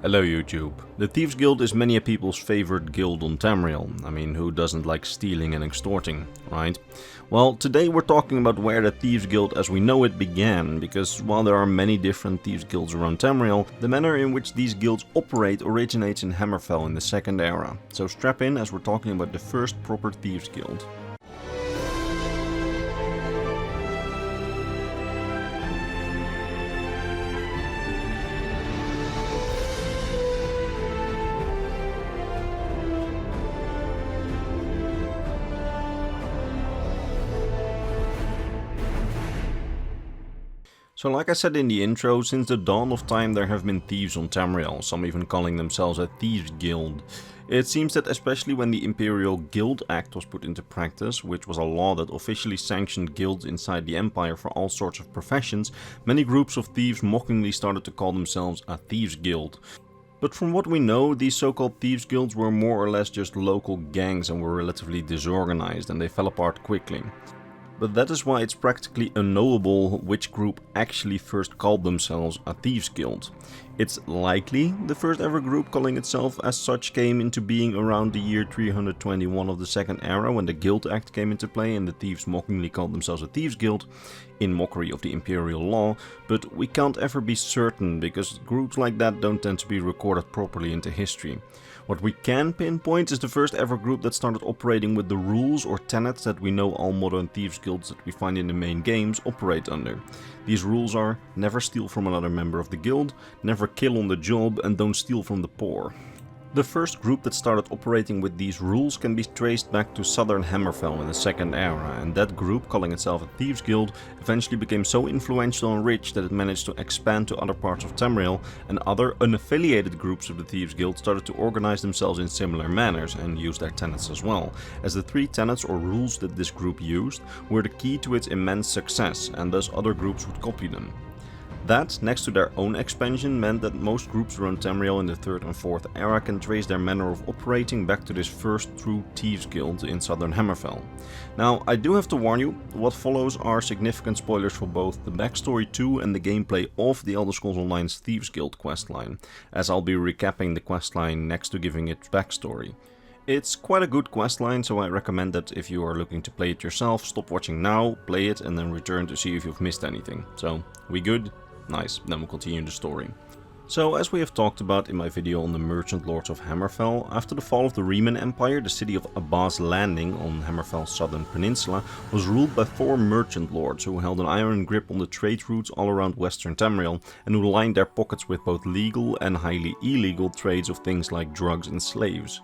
Hello YouTube. The Thieves Guild is many a people's favorite guild on Tamriel. I mean, who doesn't like stealing and extorting, right? Well, today we're talking about where the Thieves Guild as we know it began, because while there are many different Thieves Guilds around Tamriel, the manner in which these guilds operate originates in Hammerfell in the Second Era. So strap in as we're talking about the first proper Thieves Guild. So like I said in the intro, since the dawn of time there have been thieves on Tamriel, some even calling themselves a Thieves Guild. It seems that especially when the Imperial Guild Act was put into practice, which was a law that officially sanctioned guilds inside the Empire for all sorts of professions, many groups of thieves mockingly started to call themselves a Thieves Guild. But from what we know, these so-called Thieves Guilds were more or less just local gangs and were relatively disorganized, and they fell apart quickly. But that is why it's practically unknowable which group actually first called themselves a Thieves Guild. It's likely the first ever group calling itself as such came into being around the year 321 of the Second Era, when the Guild Act came into play and the thieves mockingly called themselves a Thieves Guild, in mockery of the Imperial law, but we can't ever be certain because groups like that don't tend to be recorded properly into history. What we can pinpoint is the first ever group that started operating with the rules or tenets that we know all modern Thieves Guilds that we find in the main games operate under. These rules are: never steal from another member of the guild, never kill on the job, and don't steal from the poor. The first group that started operating with these rules can be traced back to southern Hammerfell in the Second Era, and that group, calling itself a Thieves Guild, eventually became so influential and rich that it managed to expand to other parts of Tamriel, and other unaffiliated groups of the Thieves Guild started to organize themselves in similar manners and use their tenets as well, as the three tenets or rules that this group used were the key to its immense success, and thus other groups would copy them. That, next to their own expansion, meant that most groups around Tamriel in the 3rd and 4th era can trace their manner of operating back to this first true Thieves Guild in southern Hammerfell. Now, I do have to warn you, what follows are significant spoilers for both the backstory to and the gameplay of the Elder Scrolls Online's Thieves Guild questline, as I'll be recapping the questline next to giving its backstory. It's quite a good questline, so I recommend that if you are looking to play it yourself, stop watching now, play it, and then return to see if you've missed anything. So, we good? Nice, then we'll continue the story. So, as we have talked about in my video on the Merchant Lords of Hammerfell, after the fall of the Reman Empire, the city of Abbas Landing on Hammerfell's southern peninsula was ruled by 4 merchant lords who held an iron grip on the trade routes all around western Tamriel and who lined their pockets with both legal and highly illegal trades of things like drugs and slaves.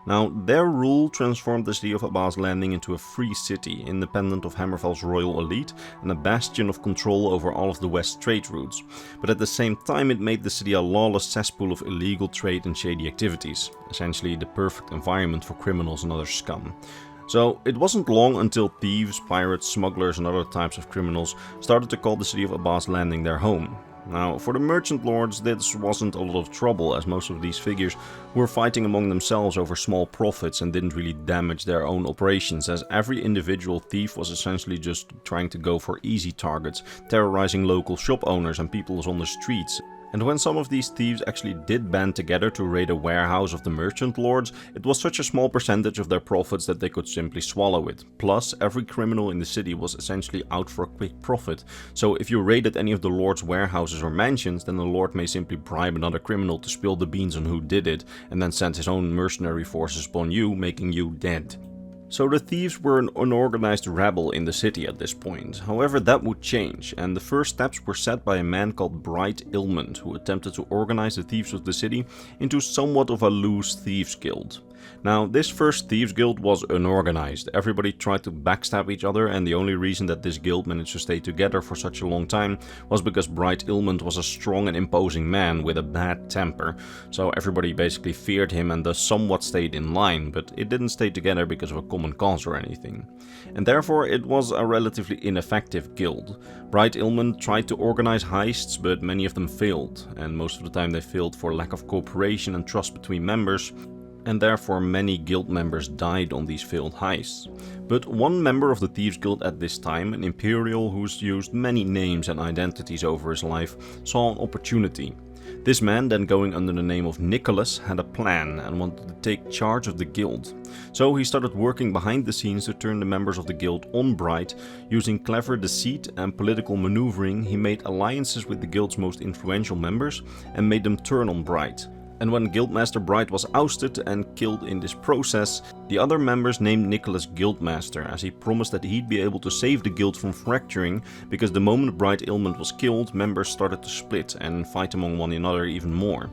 Now, their rule transformed the city of Abbas Landing into a free city, independent of Hammerfell's royal elite and a bastion of control over all of the west trade routes. But at the same time, it made the city a lawless cesspool of illegal trade and shady activities, essentially the perfect environment for criminals and other scum. So it wasn't long until thieves, pirates, smugglers and other types of criminals started to call the city of Abbas Landing their home. Now, for the merchant lords this wasn't a lot of trouble, as most of these figures were fighting among themselves over small profits and didn't really damage their own operations, as every individual thief was essentially just trying to go for easy targets, terrorizing local shop owners and people on the streets. And when some of these thieves actually did band together to raid a warehouse of the merchant lords, it was such a small percentage of their profits that they could simply swallow it. Plus, every criminal in the city was essentially out for a quick profit, so if you raided any of the lord's warehouses or mansions, then the lord may simply bribe another criminal to spill the beans on who did it, and then send his own mercenary forces upon you, making you dead. So the thieves were an unorganized rabble in the city at this point. However, that would change, and the first steps were set by a man called Bright Ilmond, who attempted to organize the thieves of the city into somewhat of a loose thieves guild. Now, this first Thieves Guild was unorganized. Everybody tried to backstab each other, and the only reason that this guild managed to stay together for such a long time was because Bright Ilmond was a strong and imposing man with a bad temper. So everybody basically feared him and thus somewhat stayed in line, but it didn't stay together because of a common cause or anything. And therefore it was a relatively ineffective guild. Bright Ilmond tried to organize heists, but many of them failed, and most of the time they failed for lack of cooperation and trust between members, and therefore many guild members died on these failed heists. But one member of the Thieves Guild at this time, an Imperial who's used many names and identities over his life, saw an opportunity. This man, then going under the name of Nicholas, had a plan and wanted to take charge of the guild. So he started working behind the scenes to turn the members of the guild on Bright. Using clever deceit and political maneuvering, he made alliances with the guild's most influential members and made them turn on Bright. And when Guildmaster Bright was ousted and killed in this process, the other members named Nicholas Guildmaster, as he promised that he'd be able to save the guild from fracturing, because the moment Bright Ailment was killed, members started to split and fight among one another even more.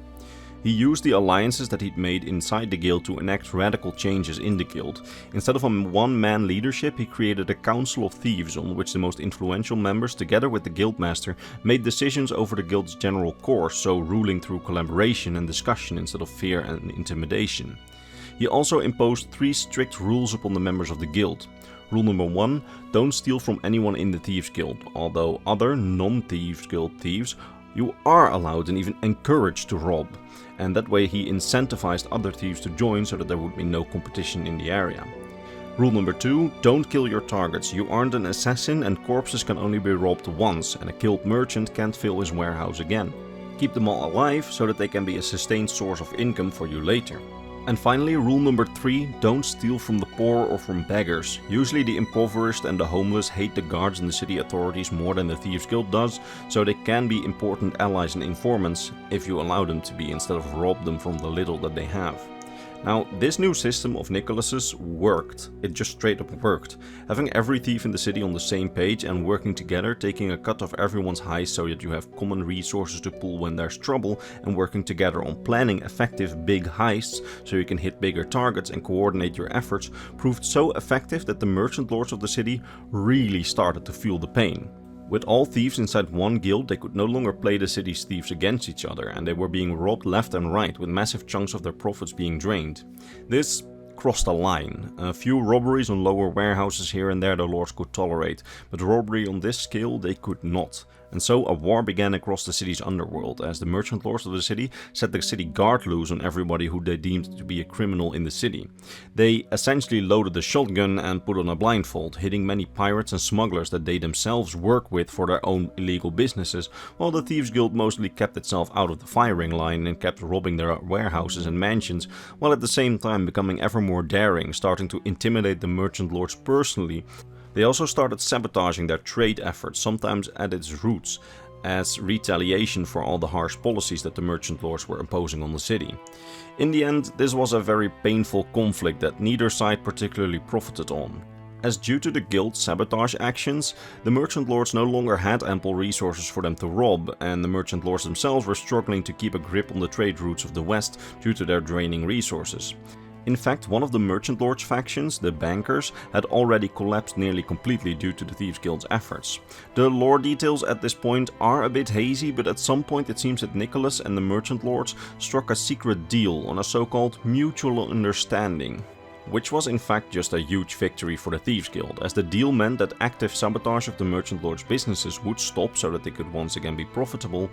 He used the alliances that he'd made inside the guild to enact radical changes in the guild. Instead of a one-man leadership, he created a council of thieves on which the most influential members, together with the guildmaster, made decisions over the guild's general course, so ruling through collaboration and discussion instead of fear and intimidation. He also imposed 3 strict rules upon the members of the guild. Rule number 1, don't steal from anyone in the Thieves Guild, although other non-Thieves Guild thieves you are allowed and even encouraged to rob. And that way he incentivized other thieves to join so that there would be no competition in the area. Rule number 2, don't kill your targets. You aren't an assassin and corpses can only be robbed once, and a killed merchant can't fill his warehouse again. Keep them all alive so that they can be a sustained source of income for you later. And finally, rule number 3, don't steal from the poor or from beggars. Usually the impoverished and the homeless hate the guards and the city authorities more than the Thieves Guild does, so they can be important allies and informants if you allow them to be, instead of rob them from the little that they have. Now, this new system of Nicholas's worked. It just straight up worked. Having every thief in the city on the same page and working together, taking a cut of everyone's heists so that you have common resources to pull when there's trouble, and working together on planning effective big heists so you can hit bigger targets and coordinate your efforts, proved so effective that the merchant lords of the city really started to feel the pain. With all thieves inside one guild, they could no longer play the city's thieves against each other, and they were being robbed left and right, with massive chunks of their profits being drained. This crossed a line. A few robberies on lower warehouses here and there the lords could tolerate, but robbery on this scale they could not. And so a war began across the city's underworld, as the merchant lords of the city set the city guard loose on everybody who they deemed to be a criminal in the city. They essentially loaded a shotgun and put on a blindfold, hitting many pirates and smugglers that they themselves work with for their own illegal businesses, while the Thieves Guild mostly kept itself out of the firing line and kept robbing their warehouses and mansions, while at the same time becoming ever more daring, starting to intimidate the merchant lords personally. They also started sabotaging their trade efforts, sometimes at its roots, as retaliation for all the harsh policies that the merchant lords were imposing on the city. In the end, this was a very painful conflict that neither side particularly profited on. As due to the guild's sabotage actions, the merchant lords no longer had ample resources for them to rob, and the merchant lords themselves were struggling to keep a grip on the trade routes of the west due to their draining resources. In fact, one of the merchant lords factions, the bankers, had already collapsed nearly completely due to the Thieves Guild's efforts. The lore details at this point are a bit hazy, but at some point it seems that Nicholas and the merchant lords struck a secret deal on a so-called mutual understanding, which was in fact just a huge victory for the Thieves Guild, as the deal meant that active sabotage of the merchant lords' businesses would stop so that they could once again be profitable,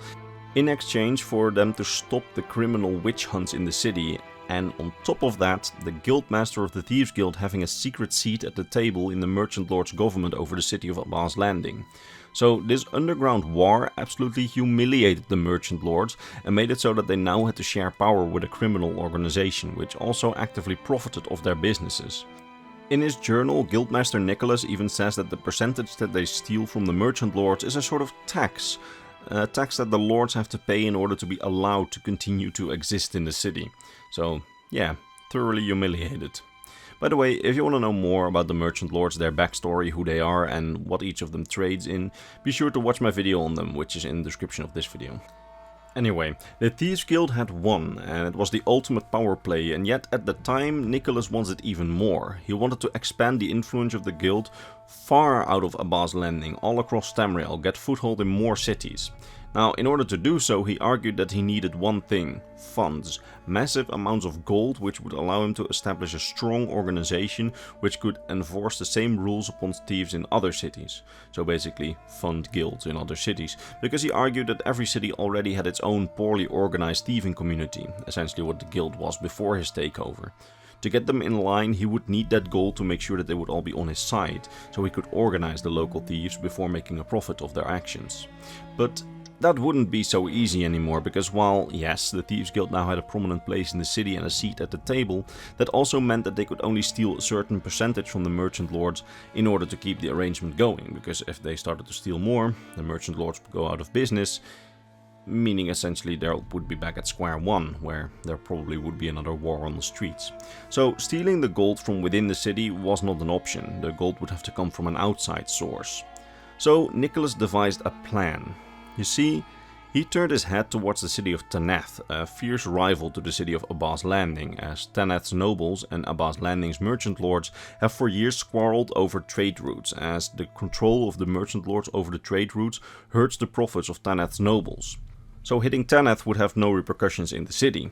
in exchange for them to stop the criminal witch hunts in the city. And on top of that, the guildmaster of the Thieves Guild having a secret seat at the table in the merchant lord's government over the city of Abbas Landing. So this underground war absolutely humiliated the merchant lords and made it so that they now had to share power with a criminal organization, which also actively profited off their businesses. In his journal, Guildmaster Nicholas even says that the percentage that they steal from the merchant lords is a sort of tax. A tax that the lords have to pay in order to be allowed to continue to exist in the city. So yeah, thoroughly humiliated. By the way, if you want to know more about the merchant lords, their backstory, who they are and what each of them trades in, be sure to watch my video on them, which is in the description of this video. Anyway, the Thieves Guild had won, and it was the ultimate power play, and yet at the time Nicholas wanted even more. He wanted to expand the influence of the guild far out of Abbas Landing, all across Tamriel, get foothold in more cities. Now, in order to do so, he argued that he needed one thing: funds. Massive amounts of gold, which would allow him to establish a strong organization which could enforce the same rules upon thieves in other cities. So basically, fund guilds in other cities, because he argued that every city already had its own poorly organized thieving community, essentially what the guild was before his takeover. To get them in line, he would need that gold to make sure that they would all be on his side, so he could organize the local thieves before making a profit of their actions. But that wouldn't be so easy anymore, because while, yes, the Thieves Guild now had a prominent place in the city and a seat at the table, that also meant that they could only steal a certain percentage from the merchant lords in order to keep the arrangement going, because if they started to steal more, the merchant lords would go out of business, meaning essentially they would be back at square one, where there probably would be another war on the streets. So stealing the gold from within the city was not an option. The gold would have to come from an outside source. So Nicholas devised a plan. You see, he turned his head towards the city of Taneth, a fierce rival to the city of Abbas Landing, as Taneth's nobles and Abbas Landing's merchant lords have for years quarreled over trade routes, as the control of the merchant lords over the trade routes hurts the profits of Taneth's nobles. So hitting Taneth would have no repercussions in the city.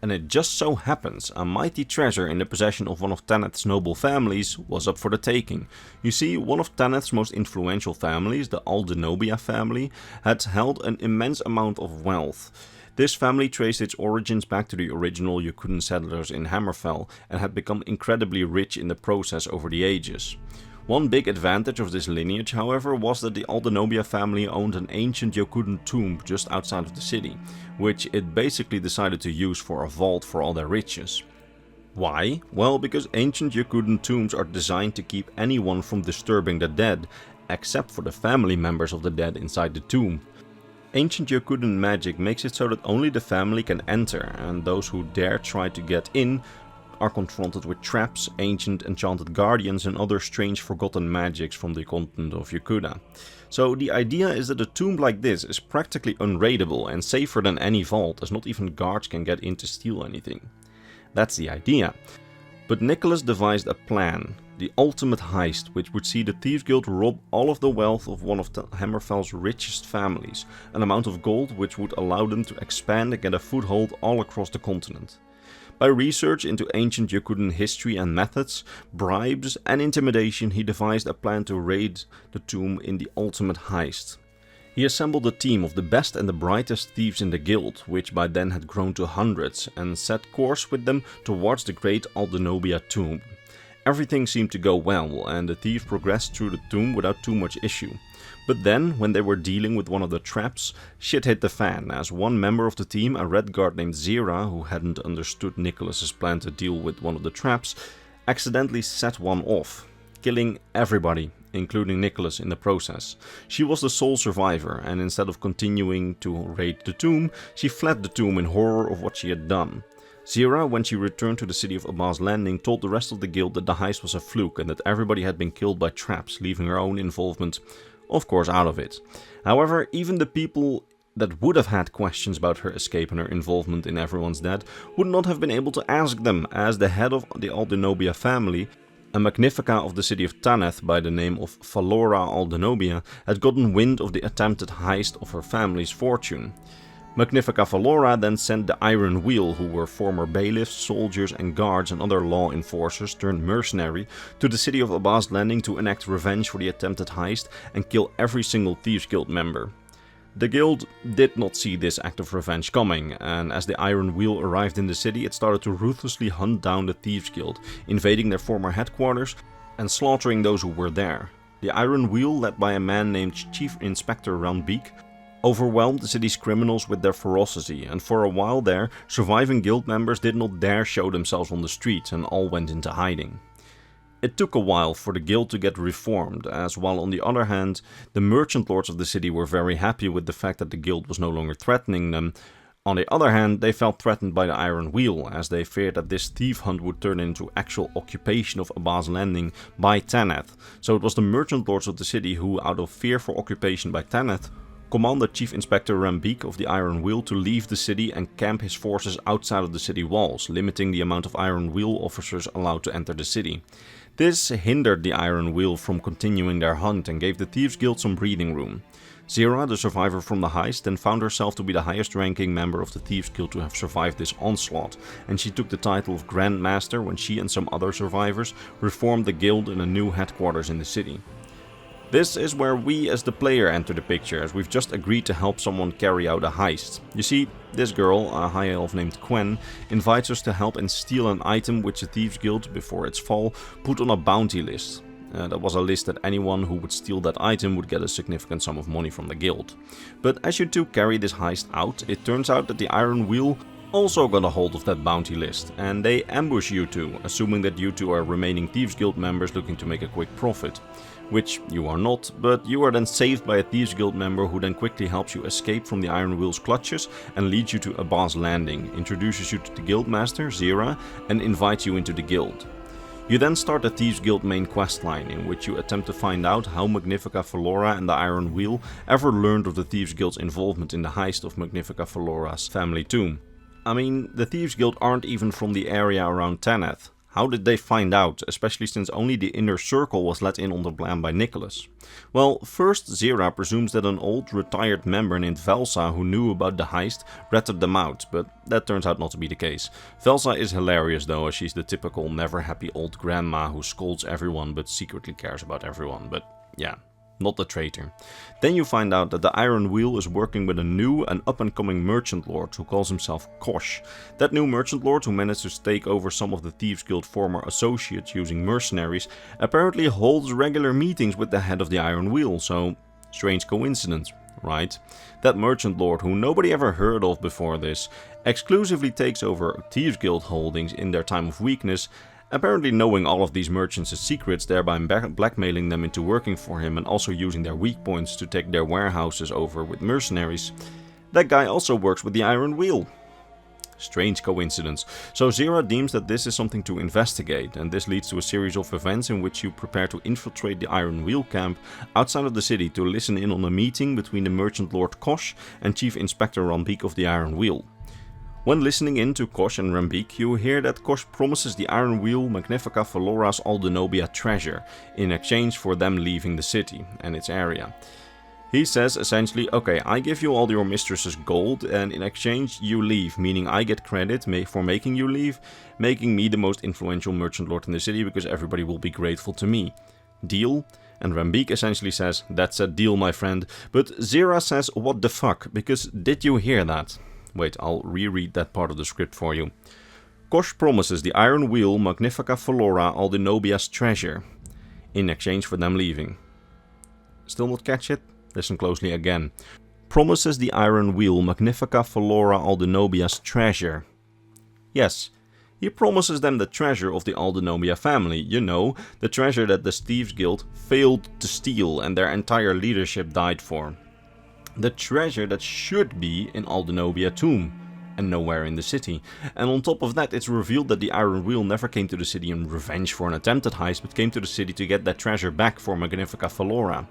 And it just so happens a mighty treasure in the possession of one of Taneth's noble families was up for the taking. You see, one of Taneth's most influential families, the Aldenobia family, had held an immense amount of wealth. This family traced its origins back to the original Yakuden settlers in Hammerfell and had become incredibly rich in the process over the ages. One big advantage of this lineage, however, was that the Aldenobia family owned an ancient Yakuden tomb just outside of the city, which it basically decided to use for a vault for all their riches. Why? Well, because ancient Yakuden tombs are designed to keep anyone from disturbing the dead, except for the family members of the dead inside the tomb. Ancient Yakuden magic makes it so that only the family can enter, and those who dare try to get in are confronted with traps, ancient enchanted guardians and other strange forgotten magics from the continent of Yakuda. So the idea is that a tomb like this is practically unraidable and safer than any vault, as not even guards can get in to steal anything. That's the idea. But Nicholas devised a plan, the ultimate heist, which would see the Thieves Guild rob all of the wealth of one of Hammerfell's richest families, an amount of gold which would allow them to expand and get a foothold all across the continent. By research into ancient Yakuden history and methods, bribes and intimidation, he devised a plan to raid the tomb in the ultimate heist. He assembled a team of the best and the brightest thieves in the guild, which by then had grown to hundreds, and set course with them towards the great Aldenobia tomb. Everything seemed to go well, and the thieves progressed through the tomb without too much issue. But then, when they were dealing with one of the traps, shit hit the fan, as one member of the team, a red guard named Zira, who hadn't understood Nicholas's plan to deal with one of the traps, accidentally set one off, killing everybody, including Nicholas, in the process. She was the sole survivor, and instead of continuing to raid the tomb, she fled the tomb in horror of what she had done. Zira, when she returned to the city of Abbas Landing, told the rest of the guild that the heist was a fluke and that everybody had been killed by traps, leaving her own involvement, of course, out of it. However, even the people that would have had questions about her escape and her involvement in everyone's death would not have been able to ask them, as the head of the Aldenobia family, a Magnifica of the city of Taneth by the name of Valora Aldenobia, had gotten wind of the attempted heist of her family's fortune. Magnifica Valora then sent the Iron Wheel, who were former bailiffs, soldiers and guards and other law enforcers turned mercenary, to the city of Abbas Landing to enact revenge for the attempted heist and kill every single Thieves Guild member. The guild did not see this act of revenge coming, and as the Iron Wheel arrived in the city, it started to ruthlessly hunt down the Thieves Guild, invading their former headquarters and slaughtering those who were there. The Iron Wheel, led by a man named Chief Inspector Rambeek, overwhelmed the city's criminals with their ferocity, and for a while there, surviving guild members did not dare show themselves on the streets and all went into hiding. It took a while for the guild to get reformed, as while on the other hand, the merchant lords of the city were very happy with the fact that the guild was no longer threatening them, on the other hand, they felt threatened by the Iron Wheel, as they feared that this thief hunt would turn into actual occupation of Abbas Landing by Taneth. So it was the merchant lords of the city who, out of fear for occupation by Taneth, commanded Chief Inspector Rambeek of the Iron Wheel to leave the city and camp his forces outside of the city walls, limiting the amount of Iron Wheel officers allowed to enter the city. This hindered the Iron Wheel from continuing their hunt and gave the Thieves Guild some breathing room. Zira, the survivor from the heist, then found herself to be the highest ranking member of the Thieves Guild to have survived this onslaught, and she took the title of Grand Master when she and some other survivors reformed the guild in a new headquarters in the city. This is where we as the player enter the picture, as we've just agreed to help someone carry out a heist. You see, this girl, a high elf named Quen, invites us to help and steal an item which the Thieves Guild, before its fall, put on a bounty list. That was a list that anyone who would steal that item would get a significant sum of money from the guild. But as you two carry this heist out, it turns out that the Iron Wheel also got a hold of that bounty list, and they ambush you two, assuming that you two are remaining Thieves Guild members looking to make a quick profit. Which you are not, but you are then saved by a Thieves Guild member who then quickly helps you escape from the Iron Wheel's clutches and leads you to Abbas Landing, introduces you to the Guildmaster, Zira, and invites you into the guild. You then start the Thieves Guild main questline, in which you attempt to find out how Magnifica Valora and the Iron Wheel ever learned of the Thieves Guild's involvement in the heist of Magnifica Valora's family tomb. I mean, the Thieves Guild aren't even from the area around Taneth. How did they find out, especially since only the inner circle was let in on the plan by Nicholas? Well, first Zira presumes that an old retired member named Velsa who knew about the heist ratted them out, but that turns out not to be the case. Velsa is hilarious though, as she's the typical never happy old grandma who scolds everyone but secretly cares about everyone, but yeah. Not the traitor. Then you find out that the Iron Wheel is working with a new and up-and-coming merchant lord who calls himself Kosh. That new merchant lord, who managed to take over some of the Thieves Guild former associates using mercenaries, apparently holds regular meetings with the head of the Iron Wheel, so strange coincidence, right? That merchant lord, who nobody ever heard of before this, exclusively takes over Thieves Guild holdings in their time of weakness, apparently knowing all of these merchants' secrets, thereby blackmailing them into working for him and also using their weak points to take their warehouses over with mercenaries. That guy also works with the Iron Wheel. Strange coincidence. So Zira deems that this is something to investigate, and this leads to a series of events in which you prepare to infiltrate the Iron Wheel camp outside of the city to listen in on a meeting between the merchant lord Kosh and Chief Inspector Rambik of the Iron Wheel. When listening in to Kosh and Rambik, you hear that Kosh promises the Iron Wheel Magnifica Valora's Aldenobia treasure in exchange for them leaving the city and its area. He says essentially, okay, I give you all your mistress's gold and in exchange you leave, meaning I get credit for making you leave, making me the most influential merchant lord in the city because everybody will be grateful to me. Deal? And Rambik essentially says, that's a deal, my friend. But Zira says, what the fuck, because did you hear that? Wait, I'll reread that part of the script for you. Kosh promises the Iron Wheel Magnifica Valora Aldenobia's treasure in exchange for them leaving. Still not catch it? Listen closely again. Promises the Iron Wheel Magnifica Valora Aldenobia's treasure. Yes, he promises them the treasure of the Aldenobia family. You know, the treasure that the Thieves Guild failed to steal and their entire leadership died for. The treasure that should be in Aldenobia tomb, and nowhere in the city. And on top of that, it's revealed that the Iron Wheel never came to the city in revenge for an attempted heist, but came to the city to get that treasure back for Magnifica Valora.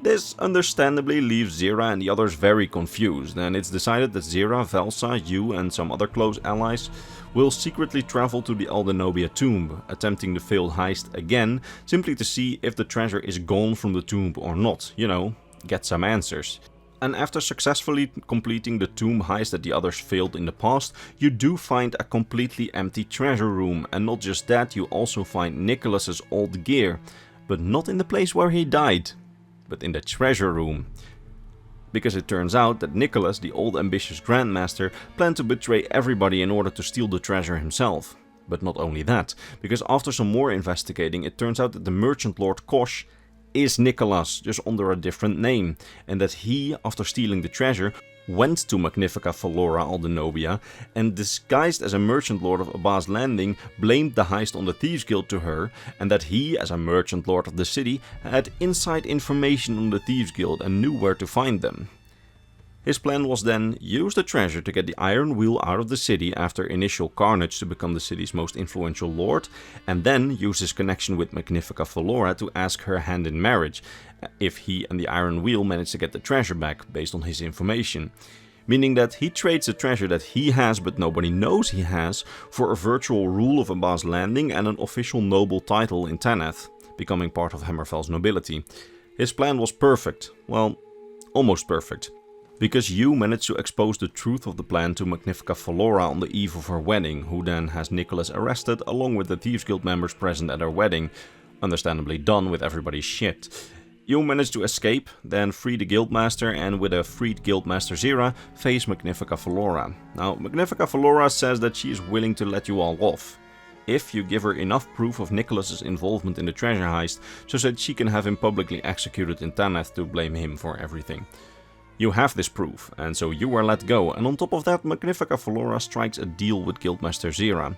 This understandably leaves Zira and the others very confused, and it's decided that Zira, Velsa, you and some other close allies will secretly travel to the Aldenobia tomb, attempting the failed heist again, simply to see if the treasure is gone from the tomb or not, you know, get some answers. And after successfully completing the tomb heist that the others failed in the past, you do find a completely empty treasure room, and not just that, you also find Nicholas's old gear, but not in the place where he died, but in the treasure room. Because it turns out that Nicholas, the old ambitious Grandmaster, planned to betray everybody in order to steal the treasure himself. But not only that, because after some more investigating, it turns out that the merchant lord Kosh is Nicholas, just under a different name, and that he, after stealing the treasure, went to Magnifica Valora Aldenobia and, disguised as a merchant lord of Abbas Landing, blamed the heist on the Thieves Guild to her, and that he, as a merchant lord of the city, had inside information on the Thieves Guild and knew where to find them. His plan was then use the treasure to get the Iron Wheel out of the city after initial carnage to become the city's most influential lord, and then use his connection with Magnifica Valora to ask her hand in marriage, if he and the Iron Wheel manage to get the treasure back based on his information. Meaning that he trades the treasure that he has but nobody knows he has for a virtual rule of Abbas Landing and an official noble title in Taneth, becoming part of Hammerfell's nobility. His plan was perfect, well, almost perfect. Because you managed to expose the truth of the plan to Magnifica Valora on the eve of her wedding, who then has Nicholas arrested along with the Thieves Guild members present at her wedding, understandably done with everybody's shit. You manage to escape, then free the Guildmaster, and with a freed Guildmaster Zira, face Magnifica Valora. Now, Magnifica Valora says that she is willing to let you all off. if you give her enough proof of Nicholas's involvement in the treasure heist so that she can have him publicly executed in Tanith to blame him for everything. You have this proof, and so you are let go, and on top of that, Magnifica Valora strikes a deal with Guildmaster Zira.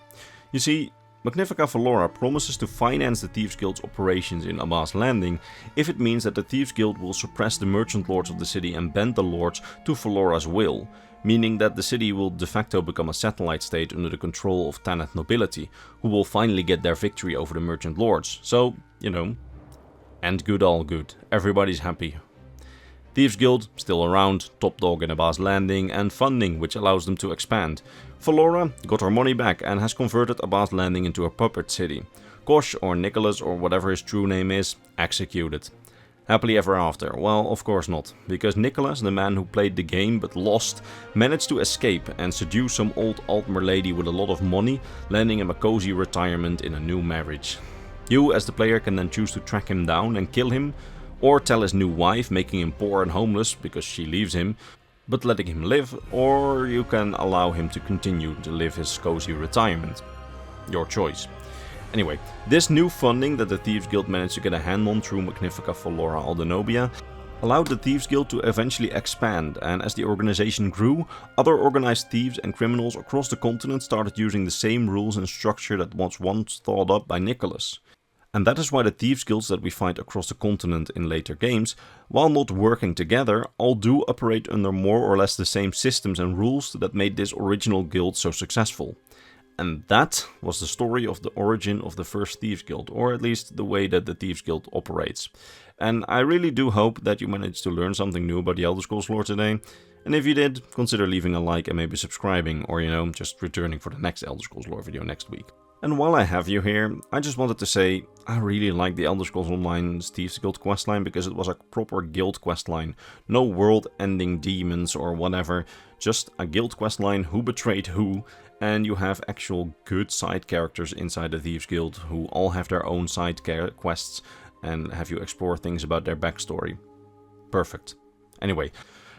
You see, Magnifica Valora promises to finance the Thieves Guild's operations in Abbas Landing if it means that the Thieves Guild will suppress the merchant lords of the city and bend the lords to Valora's will, meaning that the city will de facto become a satellite state under the control of Tanith nobility, who will finally get their victory over the merchant lords. So, you know, and good all good, everybody's happy. Thieves Guild, still around, top dog in Abbas Landing, and funding, which allows them to expand. Valora got her money back and has converted Abbas Landing into a puppet city. Kosh, or Nicholas, or whatever his true name is, executed. Happily ever after? Well, of course not, because Nicholas, the man who played the game but lost, managed to escape and seduce some old Altmer lady with a lot of money, landing him a cozy retirement in a new marriage. You, as the player, can then choose to track him down and kill him, or tell his new wife, making him poor and homeless because she leaves him, but letting him live, or you can allow him to continue to live his cozy retirement. Your choice. Anyway, this new funding that the Thieves Guild managed to get a hand on through Magnifica Valora Aldenobia allowed the Thieves Guild to eventually expand, and as the organization grew, other organized thieves and criminals across the continent started using the same rules and structure that was once thought up by Nicholas. And that is why the Thieves Guilds that we find across the continent in later games, while not working together, all do operate under more or less the same systems and rules that made this original guild so successful. And that was the story of the origin of the first Thieves Guild, or at least the way that the Thieves Guild operates. And I really do hope that you managed to learn something new about the Elder Scrolls lore today. And if you did, consider leaving a like and maybe subscribing, or just returning for the next Elder Scrolls lore video next week. And while I have you here, I just wanted to say I really like the Elder Scrolls Online's Thieves Guild questline because it was a proper guild questline. No world-ending demons or whatever, just a guild questline, who betrayed who, and you have actual good side characters inside the Thieves Guild who all have their own side quests and have you explore things about their backstory. Perfect. Anyway.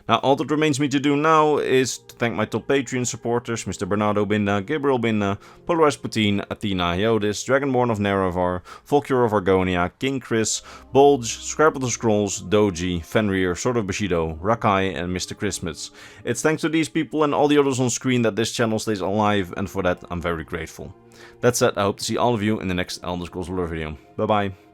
Now, all that remains me to do now is to thank my top Patreon supporters, Mr. Bernardo Binda, Gabriel Binda, Polaris Putin, Athena Iodis, Dragonborn of Nerevar, Volcure of Argonia, King Chris, Bulge, Scrap of the Scrolls, Doji, Fenrir, Sword of Bushido, Rakai, and Mr. Christmas. It's thanks to these people and all the others on screen that this channel stays alive, and for that I'm very grateful. That said, I hope to see all of you in the next Elder Scrolls lore video. Bye bye.